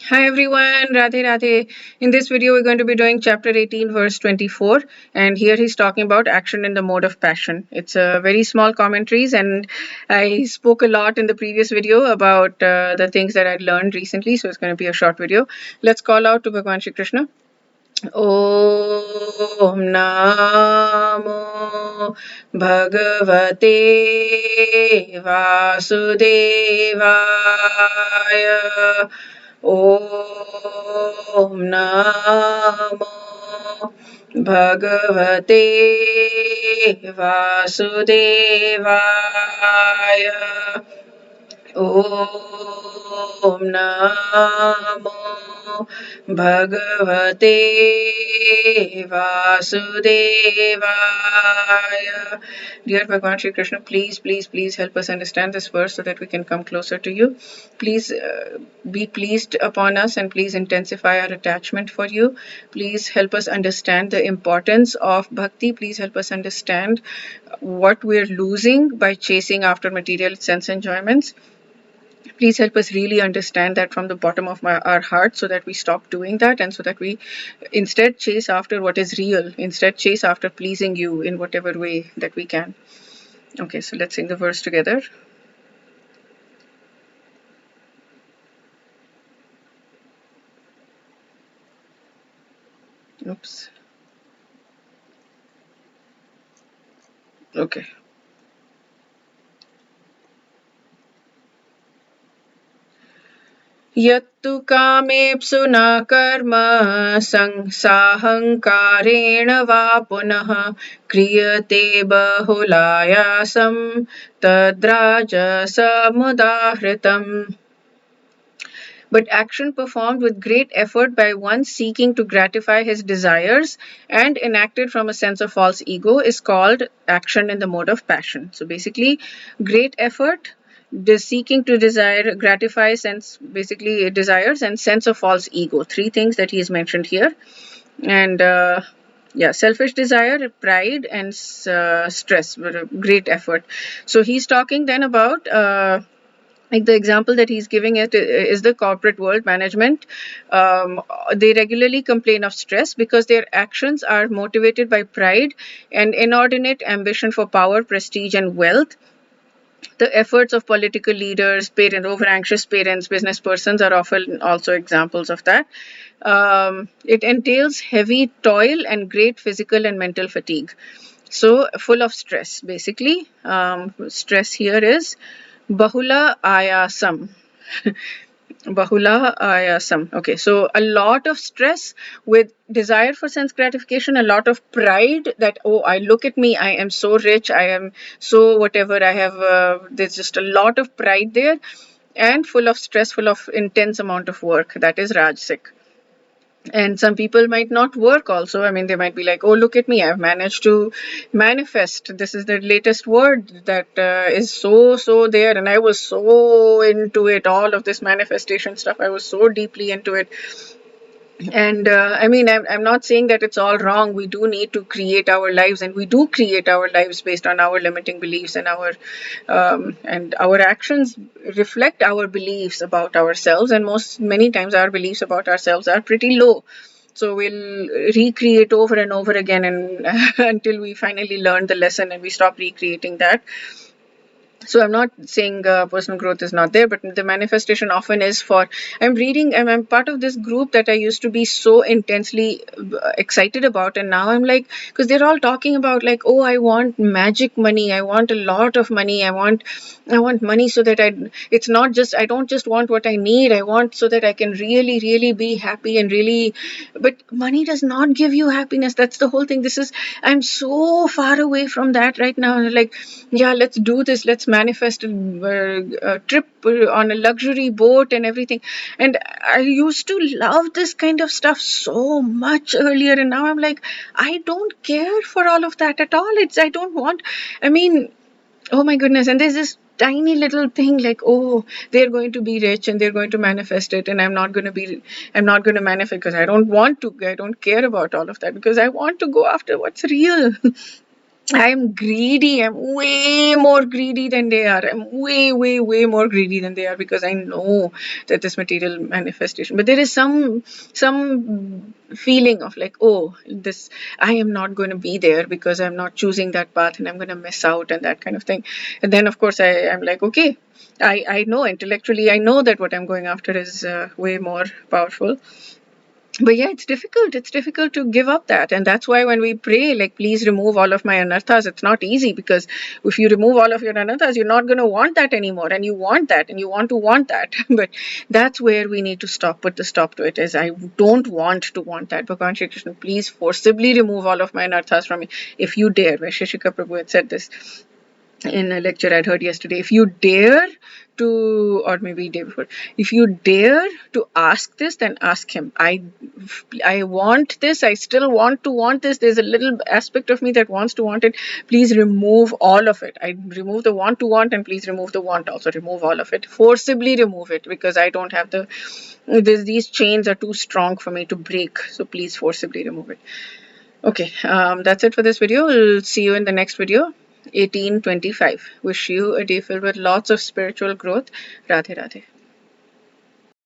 Hi everyone, Radhe Radhe. In this video, we're going to be doing chapter 18, verse 24. And here he's talking about action in the mode of passion. It's a very small commentaries, and I spoke a lot in the previous video about the things that I'd learned recently. So it's going to be a short video. Let's call out to Bhagwan Shri Krishna. Om Namo Bhagavate Vasudevaya. Om Namo Bhagavate Vasudevaya. Om Namo Bhagavate Vasudevaya. Dear Bhagwan Shri Krishna, please help us understand this verse so that we can come closer to you. Please be pleased upon us and please intensify our attachment for you. Please help us understand the importance of bhakti. Please help us understand what we're losing by chasing after material sense enjoyments. Please help us really understand that from the bottom of our heart so that we stop doing that and so that we instead chase after what is real, instead chase after pleasing you in whatever way that we can. Okay, so let's sing the verse together. Oops. Okay. Yattu kamepsu na karma sahankarena va punaha kriyate bahulayasam tadraja samudahritam. But action performed with great effort by one seeking to gratify his desires and enacted from a sense of false ego is called action in the mode of passion. So basically, great effort, the seeking to gratify basically desires and sense of false ego. Three things that he has mentioned here. And selfish desire, pride, and stress, but a great effort. So he's talking then about like the example that he's giving it is the corporate world management. They regularly complain of stress because their actions are motivated by pride and inordinate ambition for power, prestige, and wealth. The efforts of political leaders, over anxious parents, business persons are often also examples of that. It entails heavy toil and great physical and mental fatigue. So full of stress, basically. Stress here is Bahula Ayasam. Bahula Ayasam. Okay, so a lot of stress with desire for sense gratification, a lot of pride that, oh, I look at me, I am so rich, I am so whatever, I have, there's just a lot of pride there, and full of stress, full of intense amount of work. That is Rajasic. And some people might not work also. I mean, they might be like, oh, look at me, I've managed to manifest. This is the latest word that is so there. And I was so into it, all of this manifestation stuff. I was so deeply into it. And I mean, I'm not saying that it's all wrong. We do need to create our lives, and we do create our lives based on our limiting beliefs, and our actions reflect our beliefs about ourselves. And many times our beliefs about ourselves are pretty low. So we'll recreate over and over again, and until we finally learn the lesson and we stop recreating that. So I'm not saying personal growth is not there, but the manifestation often is for, I'm part of this group that I used to be so intensely excited about. And now I'm like, because they're all talking about like, oh, I want magic money. I want a lot of money. I want money so that I don't just want what I need. I want so that I can really, really be happy and really, but money does not give you happiness. That's the whole thing. I'm so far away from that right now. Like, yeah, let's do this. Let's manifest a trip on a luxury boat and everything. And I used to love this kind of stuff so much earlier, and now I'm like, I don't care for all of that at all. I don't want, I mean, oh my goodness. And there's this tiny little thing like, oh, they're going to be rich and they're going to manifest it, and I'm not going to manifest because I don't care about all of that, because I want to go after what's real. I'm greedy. I'm way more greedy than they are. I'm way, way, way more greedy than they are, because I know that this material manifestation. But there is some feeling of like, oh, this, I am not going to be there because I'm not choosing that path and I'm going to miss out and that kind of thing. And then of course I'm like, okay, I know intellectually, I know that what I'm going after is way more powerful. But yeah, it's difficult to give up that. And that's why when we pray, like, please remove all of my anarthas, it's not easy, because if you remove all of your anarthas, you're not going to want that anymore, and you want that, and you want to want that. But that's where we need to stop, put the stop to it, is I don't want to want that. Bhagavan Shri Krishna, please forcibly remove all of my anarthas from me, if you dare. Where Shishika Prabhu had said this in a lecture I'd heard yesterday. If you dare to, or maybe day before, if you dare to ask this, then ask him. I want this. I still want to want this. There's a little aspect of me that wants to want it. Please remove all of it. I remove the want to want, and please remove the want also. Remove all of it. Forcibly remove it, because I don't have these chains are too strong for me to break. So please forcibly remove it. Okay, that's it for this video. We'll see you in the next video. 1825. Wish you a day filled with lots of spiritual growth. Radhe Radhe.